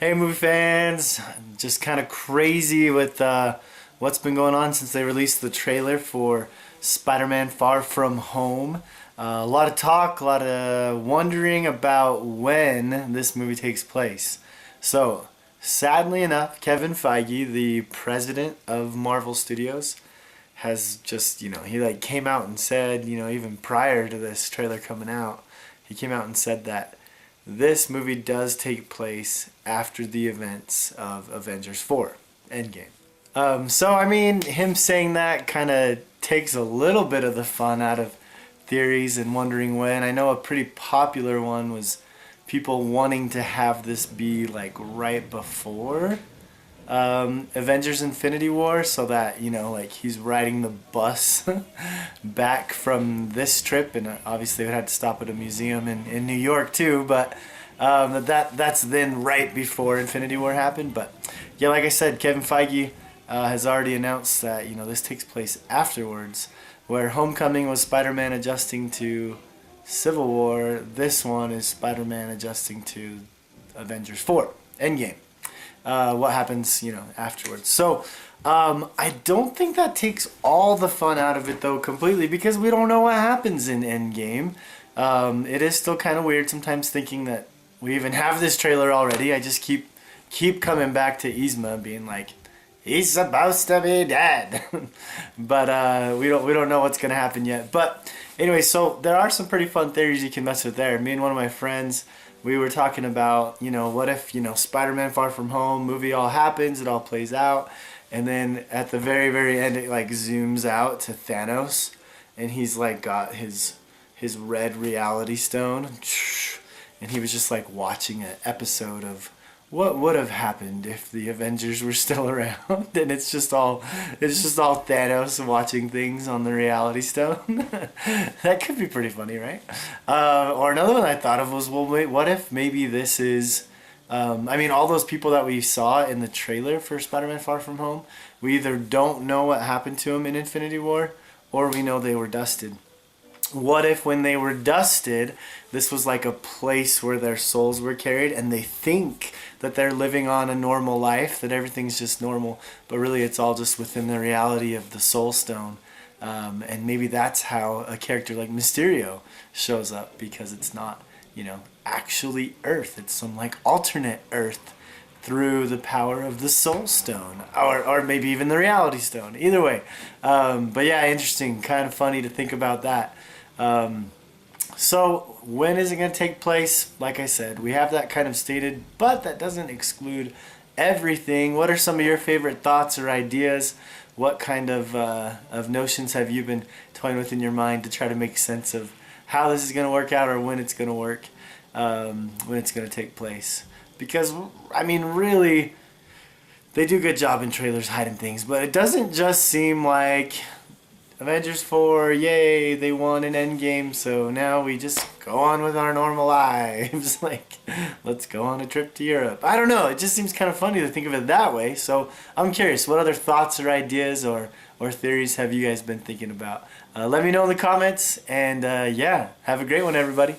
Hey movie fans, just kind of crazy with what's been going on since they released the trailer for Spider-Man Far From Home. A lot of talk, a lot of wondering about when this movie takes place. So, sadly enough, Kevin Feige, the president of Marvel Studios, has just, he like came out and said, even prior to this trailer coming out, he came out and said that this movie does take place after the events of Avengers 4, Endgame. So, I mean, him saying that kind of takes a little bit of the fun out of theories and wondering when. I know a pretty popular one was people wanting to have this be like right before Avengers Infinity War, so that, like he's riding the bus back from this trip, and obviously it had to stop at a museum in New York too, but that's then right before Infinity War happened. But yeah, like I said, Kevin Feige has already announced that, this takes place afterwards, where Homecoming was Spider-Man adjusting to Civil War. This one is Spider-Man adjusting to Avengers 4, Endgame. What happens, afterwards. So, I don't think that takes all the fun out of it, though, completely, because we don't know what happens in Endgame. It is still kind of weird sometimes thinking that we even have this trailer already. I just keep coming back to Yzma being like, he's supposed to be dead. But we don't know what's going to happen yet. But anyway, so there are some pretty fun theories you can mess with there. Me and one of my friends, we were talking about, what if, Spider-Man Far From Home movie all happens, it all plays out, and then at the very, very end it like zooms out to Thanos, and he's like got his red reality stone, and he was just like watching an episode of what would have happened if the Avengers were still around, and it's just all Thanos watching things on the reality stone. That could be pretty funny, right? Or another one I thought of was, well, wait, what if maybe this is, I mean, all those people that we saw in the trailer for Spider-Man Far From Home, we either don't know what happened to them in Infinity War, or we know they were dusted. What if when they were dusted, this was like a place where their souls were carried, and they think that they're living on a normal life, that everything's just normal, but really it's all just within the reality of the Soul Stone. And maybe that's how a character like Mysterio shows up, because it's not, actually Earth. It's some like alternate Earth through the power of the Soul Stone, or maybe even the Reality Stone. Either way. But yeah, interesting, kind of funny to think about that. So when is it going to take place? Like I said, we have that kind of stated, but that doesn't exclude everything. What are some of your favorite thoughts or ideas? What kind of notions have you been toying with in your mind to try to make sense of how this is going to work out, or when it's going to work, when it's going to take place? Because, I mean, really, they do a good job in trailers hiding things, but it doesn't just seem like Avengers 4, yay, they won an Endgame, so now we just go on with our normal lives. Like, let's go on a trip to Europe. I don't know, it just seems kind of funny to think of it that way. So I'm curious, what other thoughts or ideas or theories have you guys been thinking about? Let me know in the comments, and yeah, have a great one, everybody.